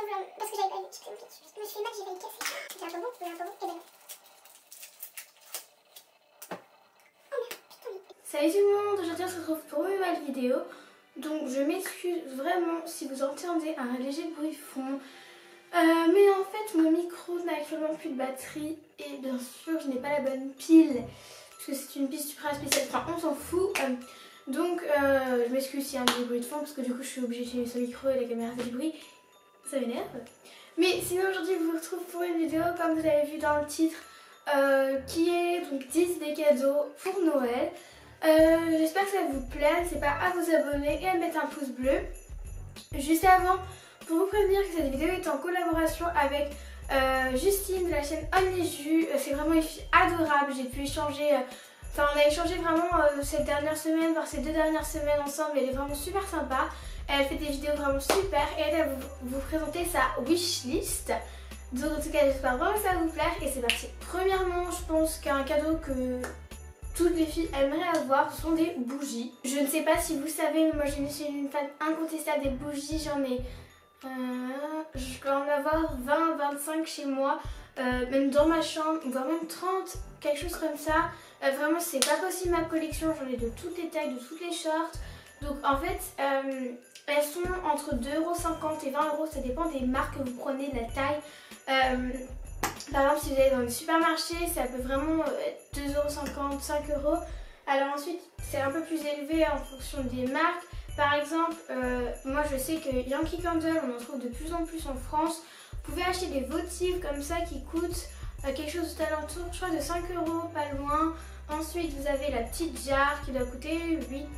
en vouloir parce que j'avais pas vu. Je me suis fait mal, j'ai failli casser. C'était un peu bon, et ben non. Salut tout le monde, aujourd'hui on se retrouve pour une nouvelle vidéo. Donc je m'excuse vraiment si vous entendez un léger bruit de fond. Mais en fait mon micro n'a actuellement plus de batterie et bien sûr je n'ai pas la bonne pile. Parce que c'est une pile super spéciale, enfin on s'en fout. Donc je m'excuse s'il y a un léger bruit de fond parce que du coup je suis obligée de changer son micro et la caméra fait du bruit. Ça m'énerve. Mais sinon aujourd'hui je vous retrouve pour une vidéo comme vous avez vu dans le titre qui est donc 10 des cadeaux pour Noël. J'espère que ça vous plaît, n'hésitez pas à vous abonner et à mettre un pouce bleu. Juste avant, pour vous prévenir que cette vidéo est en collaboration avec Justine de la chaîne OnlyJus. C'est vraiment une fille adorable, j'ai pu échanger, on a échangé vraiment cette dernière semaine, voire ces 2 dernières semaines ensemble. Elle est vraiment super sympa, elle fait des vidéos vraiment super et elle va vous présenter sa wishlist. Donc en tout cas j'espère vraiment que ça va vous plaire et c'est parti. Premièrement, je pense qu'un cadeau que toutes les filles aimeraient avoir, ce sont des bougies. Je ne sais pas si vous savez, mais moi je suis une fan incontestable des bougies. J'en ai, je peux en avoir 20, 25 chez moi, même dans ma chambre, voire même 30, quelque chose comme ça. Vraiment c'est pas possible ma collection, j'en ai de toutes les tailles, de toutes les shorts. Donc en fait, elles sont entre 2,50 € et 20 €, ça dépend des marques que vous prenez, de la taille. Par exemple, si vous allez dans le supermarché, ça peut vraiment être 2,50 €, 5 €. Alors ensuite, c'est un peu plus élevé en fonction des marques. Par exemple, moi je sais que Yankee Candle, on en trouve de plus en plus en France. Vous pouvez acheter des votives comme ça qui coûtent quelque chose d'alentour, je crois de 5 €, pas loin. Ensuite, vous avez la petite jarre qui doit coûter 8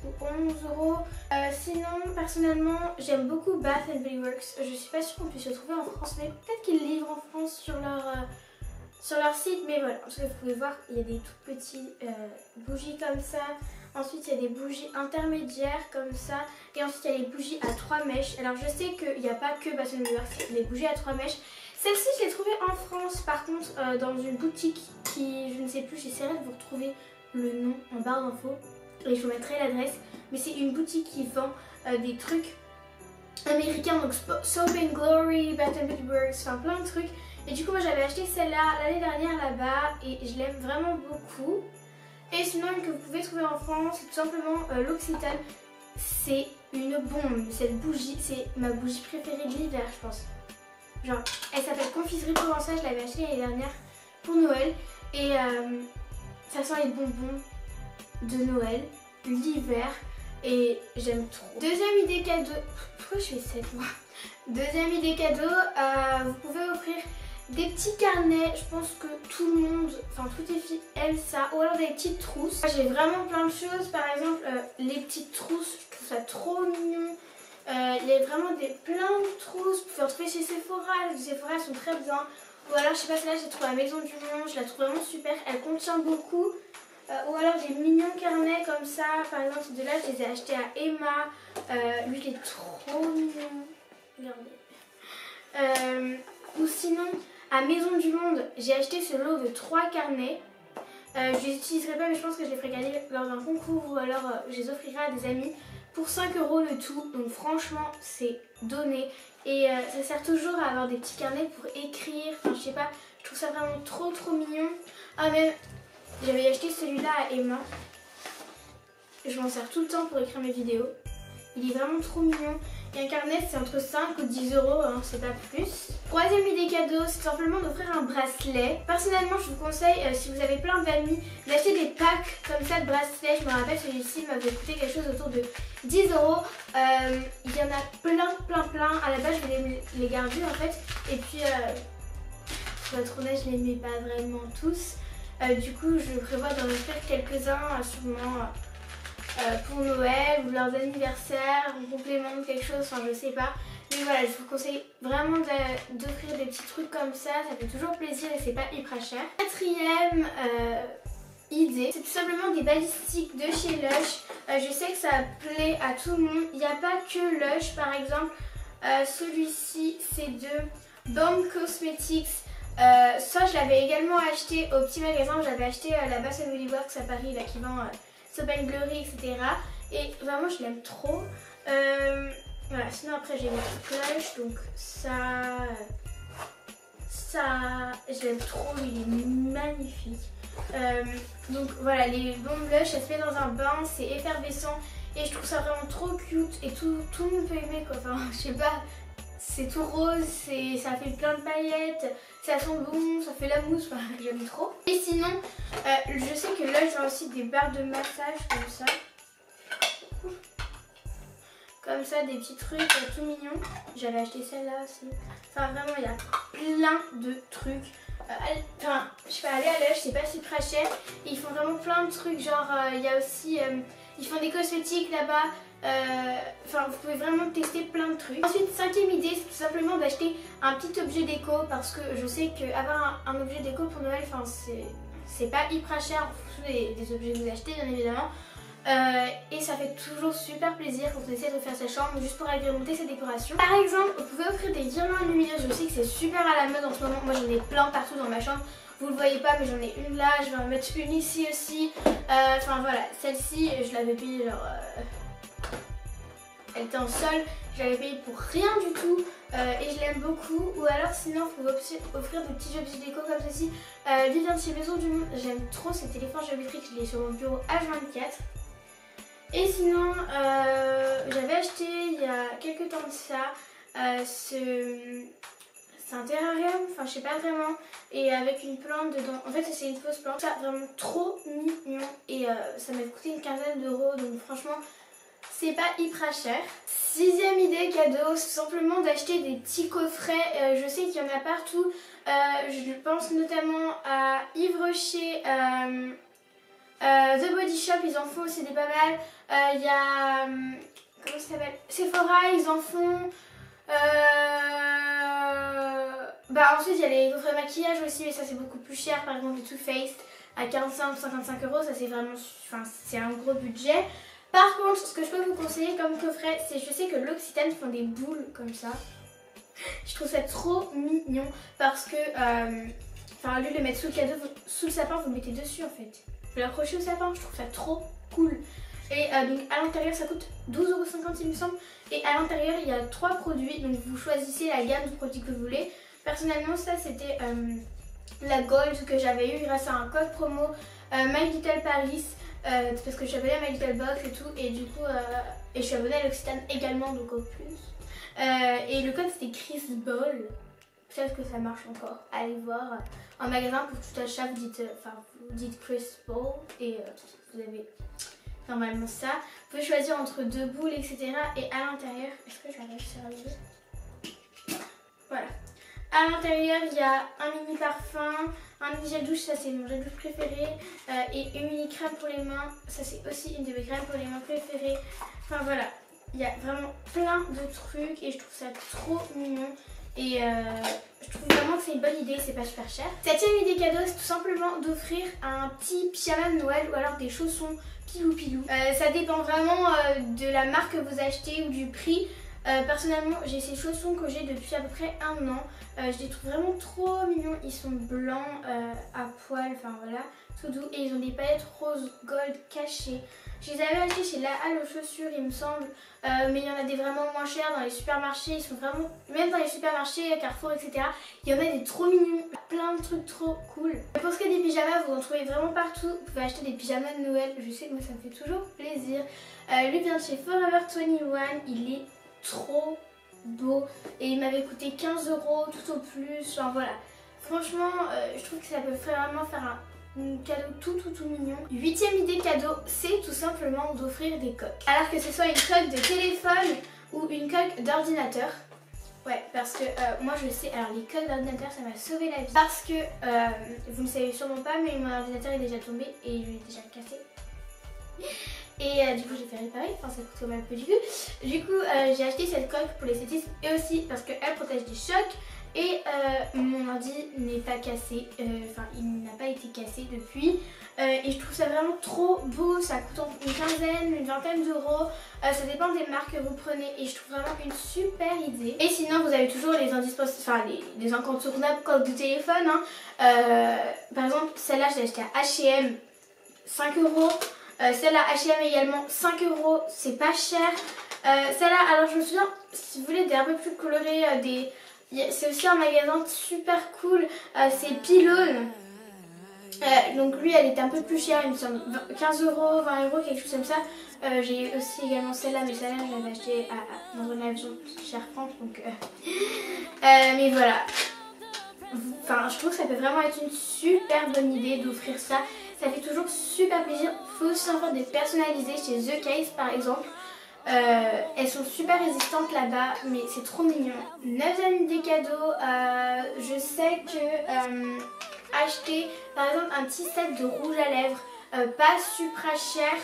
ou 11 €. Sinon, personnellement, j'aime beaucoup Bath & Body Works. Je suis pas sûre qu'on puisse le trouver en France, mais peut-être qu'ils le livrent en France sur leur site. Mais voilà, en tout cas, vous pouvez voir, il y a des tout petits bougies comme ça. Ensuite, il y a des bougies intermédiaires comme ça. Et ensuite, il y a les bougies à 3 mèches. Alors, je sais qu'il n'y a pas que Bath & Body Works, les bougies à 3 mèches. Celle-ci, je l'ai trouvée en France, par contre, dans une boutique qui, je ne sais plus, j'essaierai de vous retrouver le nom en barre d'infos et je vous mettrai l'adresse. Mais c'est une boutique qui vend des trucs américains, donc Soap & Glory, Bath & Body Works, enfin plein de trucs. Et du coup, moi j'avais acheté celle-là l'année dernière là-bas et je l'aime vraiment beaucoup. Et sinon, une que vous pouvez trouver en France, c'est tout simplement l'Occitane. C'est une bombe, cette bougie, c'est ma bougie préférée de l'hiver, je pense. Genre, elle s'appelle Confiserie Provençale, je l'avais achetée l'année dernière pour Noël. Et ça sent les bonbons de Noël, l'hiver, et j'aime trop. Deuxième idée cadeau, pourquoi je fais 7 mois? Deuxième idée cadeau, vous pouvez offrir des petits carnets. Je pense que tout le monde, enfin toutes les filles aiment ça. Ou alors des petites trousses. J'ai vraiment plein de choses, par exemple les petites trousses, je trouve ça trop mignon. Il y a vraiment plein de trousses, vous pouvez en trouver chez Sephora, les Sephora elles sont très bien. Ou alors je sais pas, celle-là j'ai trouvé à la Maison du Monde, je la trouve vraiment super, elle contient beaucoup. Ou alors des mignons carnets comme ça, par exemple ces deux-là je les ai achetés à Emma, lui il est trop mignon, regardez. Ou sinon à Maison du Monde j'ai acheté ce lot de 3 carnets. Je les utiliserai pas mais je pense que je les ferai gagner lors d'un concours ou alors je les offrirai à des amis. Pour 5 € le tout, donc franchement c'est donné et ça sert toujours à avoir des petits carnets pour écrire, enfin je sais pas, je trouve ça vraiment trop mignon. Ah même, j'avais acheté celui-là à Emma, je m'en sers tout le temps pour écrire mes vidéos, il est vraiment trop mignon. Et un carnet c'est entre 5 ou 10 €, hein, c'est pas plus. Troisième idée cadeau, c'est simplement d'offrir un bracelet. Personnellement je vous conseille, si vous avez plein d'amis, d'acheter des packs comme ça de bracelets. Je me rappelle celui-ci m'avait coûté quelque chose autour de 10 €. Il y en a plein. À la base je voulais les garder en fait. Et puis pour être honnête je les mets pas vraiment tous. Du coup je prévois d'en offrir quelques-uns sûrement pour Noël ou leurs anniversaires, en complément de quelque chose, enfin je sais pas. Mais voilà, je vous conseille vraiment d'offrir des petits trucs comme ça fait toujours plaisir et c'est pas hyper cher. Quatrième idée, c'est tout simplement des balistiques de chez Lush. Je sais que ça plaît à tout le monde, il n'y a pas que Lush par exemple. Celui-ci c'est de Bomb Cosmetics. Ça je l'avais également acheté au petit magasin, j'avais acheté la Bath & Body Works à Paris là, qui vend Soap & Glory etc. Et vraiment je l'aime trop. Voilà, sinon après j'ai mes cloches, donc ça je l'aime trop, il est magnifique. Donc voilà, les bombes blush, ça se met dans un bain, c'est effervescent et je trouve ça vraiment trop cute et tout le monde peut aimer quoi. Enfin, je sais pas, c'est tout rose, ça fait plein de paillettes, ça sent bon, ça fait la mousse, enfin, j'aime trop. Et sinon, je sais que là j'ai aussi des barres de massage comme ça. Comme ça, des petits trucs tout mignons. J'avais acheté celle-là aussi. Enfin, vraiment, il y a plein de trucs. Enfin, je sais pas, aller à l'âge, c'est pas si très cher. Et ils font vraiment plein de trucs. Genre, il y a aussi. Ils font des cosmétiques là-bas. Enfin, vous pouvez vraiment tester plein de trucs. Ensuite, cinquième idée, c'est tout simplement d'acheter un petit objet déco. Parce que je sais qu'avoir un objet déco pour Noël, enfin, c'est pas hyper cher en fonction des objets que vous achetez, bien évidemment. Et ça fait toujours super plaisir quand on essaie de faire sa chambre juste pour agrémenter sa décoration. Par exemple, vous pouvez offrir des guirlandes lumineuses. Je sais que c'est super à la mode en ce moment. Moi j'en ai plein partout dans ma chambre. Vous le voyez pas mais j'en ai une là. Je vais en mettre une ici aussi. Enfin voilà, celle-ci je l'avais payée genre... Elle était en sol. Je l'avais payée pour rien du tout. Et je l'aime beaucoup. Ou alors sinon vous pouvez offrir des petits objets déco comme ceci. Lui vient de chez Maison du Monde. J'aime trop ce téléphone géométrique. Je l'ai sur mon bureau H24. Et sinon, j'avais acheté il y a quelques temps de ça, c'est un terrarium, enfin je sais pas vraiment, et avec une plante dedans. En fait c'est une fausse plante, ça vraiment trop mignon et ça m'a coûté une quinzaine d'euros, donc franchement c'est pas hyper cher. Sixième idée cadeau, c'est simplement d'acheter des petits coffrets. Je sais qu'il y en a partout, je pense notamment à Yves Rocher. The Body Shop, ils en font aussi des pas mal. Il y a... comment ça s'appelle, Sephora, ils en font. Ensuite, il y a les coffrets maquillage aussi, mais ça c'est beaucoup plus cher. Par exemple, les Too Faced à 45-55 euros, ça c'est vraiment... Enfin, c'est un gros budget. Par contre, ce que je peux vous conseiller comme coffret, c'est... Je sais que l'Occitane font des boules comme ça. Je trouve ça trop mignon parce que... Enfin, au lieu de le mettre sous le cadeau, sous le sapin, vous le mettez dessus en fait. Je vais l'accrocher au sapin, je trouve ça trop cool. Et donc à l'intérieur ça coûte 12,50 € il me semble. Et à l'intérieur il y a 3 produits, donc vous choisissez la gamme de produits que vous voulez. Personnellement ça c'était la Gold que j'avais eu grâce à un code promo My Little Paris. Parce que je suis abonnée à My Little Box et tout. Et du coup, et je suis abonnée à l'Occitane également, donc au plus. Et le code c'était Chris Ball. Peut-être que ça marche encore. Allez voir en magasin pour tout achat, vous dites Chris Ball et vous avez normalement ça. Vous pouvez choisir entre 2 boules, etc. Et à l'intérieur, est-ce que je vais réussir à lever? Voilà. À l'intérieur, il y a un mini parfum, un mini gel douche, ça c'est mon gel douche préféré, et une mini crème pour les mains, ça c'est aussi une de mes crèmes pour les mains préférées. Enfin voilà, il y a vraiment plein de trucs et je trouve ça trop mignon. Et je trouve vraiment que c'est une bonne idée, c'est pas super cher. Septième idée cadeau, c'est tout simplement d'offrir un petit pyjama de Noël ou alors des chaussons pilou. Ça dépend vraiment de la marque que vous achetez ou du prix. Personnellement, j'ai ces chaussons que j'ai depuis à peu près 1 an. Je les trouve vraiment trop mignons. Ils sont blancs à poil, enfin voilà, tout doux. Et ils ont des paillettes rose gold cachées. Je les avais achetés chez La Halle aux chaussures, il me semble. Mais il y en a des vraiment moins chers dans les supermarchés. Ils sont vraiment, même dans les supermarchés, Carrefour, etc. Il y en a des trop mignons, plein de trucs trop cool. Pour ce qui est des pyjamas, vous en trouvez vraiment partout. Vous pouvez acheter des pyjamas de Noël. Je sais que moi ça me fait toujours plaisir. Lui vient de chez Forever 21. Il est trop beau et il m'avait coûté 15 € tout au plus. Enfin voilà, franchement je trouve que ça peut vraiment faire un cadeau tout mignon. 8e idée cadeau, c'est tout simplement d'offrir des coques. Alors que ce soit une coque de téléphone ou une coque d'ordinateur. Ouais, parce que moi je sais, alors les coques d'ordinateur ça m'a sauvé la vie. Parce que vous ne savez sûrement pas, mais mon ordinateur est déjà tombé et il est déjà cassé. Et du coup j'ai fait réparer, enfin ça coûte quand même un peu du coup. Du coup j'ai acheté cette coque pour l'esthétisme et aussi parce qu'elle protège des chocs. Et mon ordi n'est pas cassé, enfin il n'a pas été cassé depuis. Et je trouve ça vraiment trop beau, ça coûte une quinzaine, une vingtaine d'euros. Ça dépend des marques que vous prenez et je trouve vraiment une super idée. Et sinon vous avez toujours les les incontournables coques de téléphone. Hein. Par exemple celle-là je l'ai achetée à H&M, 5 €. Celle à H&M également 5 €, c'est pas cher. Celle-là, alors je me souviens, si vous voulez des un peu plus colorés, c'est aussi un magasin super cool, c'est Pylone. Donc lui elle était un peu plus chère, il me semble 15 €, 20 €, quelque chose comme ça. J'ai aussi également celle-là, mais celle-là je l'avais achetée dans une avion chez Air France, donc mais voilà. Enfin, je trouve que ça peut vraiment être une super bonne idée d'offrir ça. Ça fait toujours super plaisir. Il faut aussi en faire des personnalisés chez The Case par exemple. Elles sont super résistantes là-bas, mais c'est trop mignon. 9 amis des cadeaux. Je sais que acheter par exemple un petit set de rouge à lèvres, pas super cher.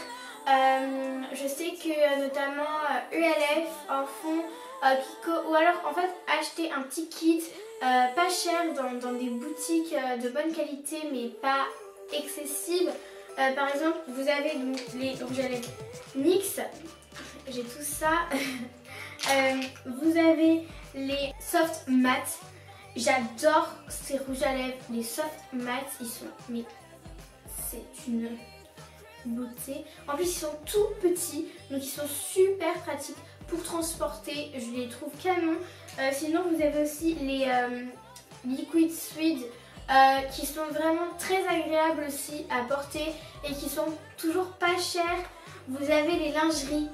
Je sais que notamment ELF en font, Kiko, ou alors en fait acheter un petit kit pas cher dans des boutiques de bonne qualité mais pas excessives. Par exemple vous avez donc les rouges à lèvres NYX, j'ai tout ça. Vous avez les soft matte. J'adore ces rouges à lèvres, les soft matte, ils sont, mais c'est une beauté. En plus ils sont tout petits, donc ils sont super pratiques pour transporter, je les trouve canon. Sinon vous avez aussi les Liquid Suede qui sont vraiment très agréables aussi à porter et qui sont toujours pas chers. Vous avez les lingeries,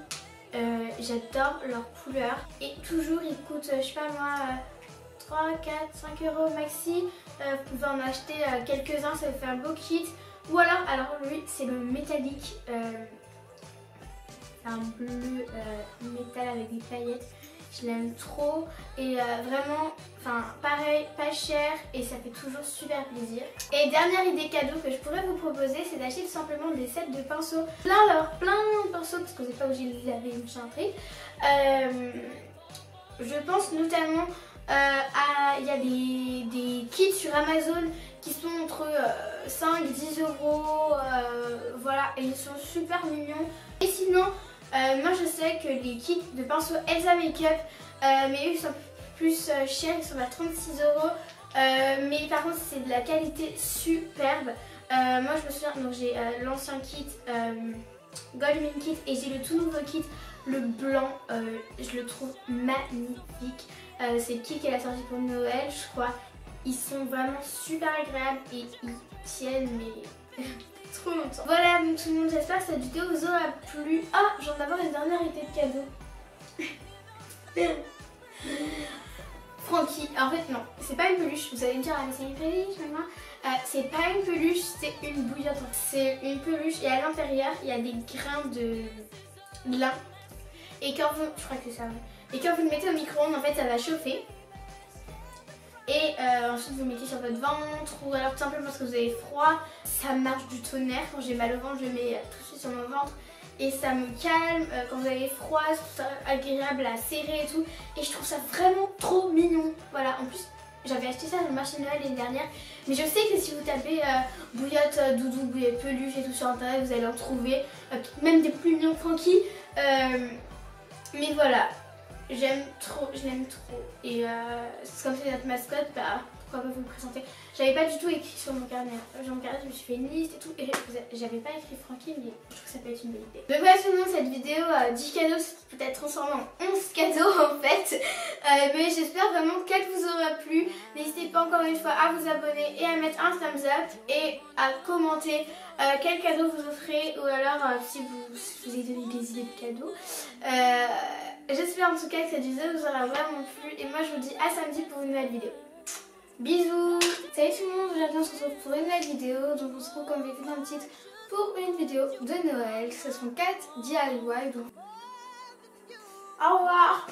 j'adore leur couleur et toujours ils coûtent, je sais pas moi, 3, 4, 5 € maxi. Vous pouvez en acheter quelques-uns, ça vous fait un beau kit. Ou alors lui c'est le métallique, un bleu métal avec des paillettes. Je l'aime trop et vraiment, enfin pareil, pas cher et ça fait toujours super plaisir. Et dernière idée cadeau que je pourrais vous proposer, c'est d'acheter tout simplement des sets de pinceaux. Plein de pinceaux parce que vous n'êtes pas obligé de laver une chanterie. Je pense notamment il y a des kits sur Amazon qui sont entre 5 et 10 €, voilà, et ils sont super mignons. Et sinon, moi je sais que les kits de pinceaux Elsa Makeup, mais eux ils sont plus chers, ils sont à 36 €, mais par contre c'est de la qualité superbe. Moi je me souviens, donc j'ai l'ancien kit Gold Mint Kit et j'ai le tout nouveau kit, le blanc, je le trouve magnifique. C'est le kit qu'elle a sorti pour Noël je crois. Ils sont vraiment super agréables et ils tiennent mais trop longtemps. Voilà donc tout le monde, j'espère que cette vidéo vous aura plu. Ah, j'en ai d'abord une dernière idée de cadeau. Frankie, en fait non, c'est pas une peluche, vous allez me dire ah mais c'est une peluche maman. C'est pas une peluche, c'est une bouillotte. C'est une peluche et à l'intérieur il y a des grains de lin. Et quand vous, je crois que c'est ça, et quand vous le mettez au micro-ondes en fait ça va chauffer. Et ensuite vous le mettez sur votre ventre ou alors tout simplement parce que vous avez froid. Ça marche du tonnerre, quand j'ai mal au ventre je le mets tout de suite sur mon ventre. Et ça me calme, quand vous avez froid, c'est agréable à serrer et tout. Et je trouve ça vraiment trop mignon. Voilà, en plus j'avais acheté ça dans le marché de Noël l'année dernière. Mais je sais que si vous tapez bouillotte, doudou, bouillotte, peluche et tout sur internet, vous allez en trouver. Même des plus mignons Frankie. Mais voilà, j'aime trop, je l'aime trop. Et comme c'est notre mascotte, bah pourquoi pas vous le présenter. J'avais pas du tout écrit sur mon carnet. Sur mon carnet, je me suis fait une liste et tout. Et j'avais pas écrit Frankie, mais je trouve que ça peut être une bonne idée. Donc voilà tout le monde, cette vidéo 10 cadeaux peut être transformée en 11 cadeaux en fait. Mais j'espère vraiment qu'elle vous aura plu. N'hésitez pas encore une fois à vous abonner et à mettre un thumbs up et à commenter quel cadeau vous offrez ou alors si vous avez donné des idées de cadeaux. J'espère en tout cas que cette vidéo vous aura vraiment plu et moi je vous dis à samedi pour une nouvelle vidéo. Bisous! Salut tout le monde, aujourd'hui on se retrouve pour une nouvelle vidéo. Donc on se retrouve comme j'ai dit dans le titre pour une vidéo de Noël. Ce sont 4 DIY. Donc au revoir!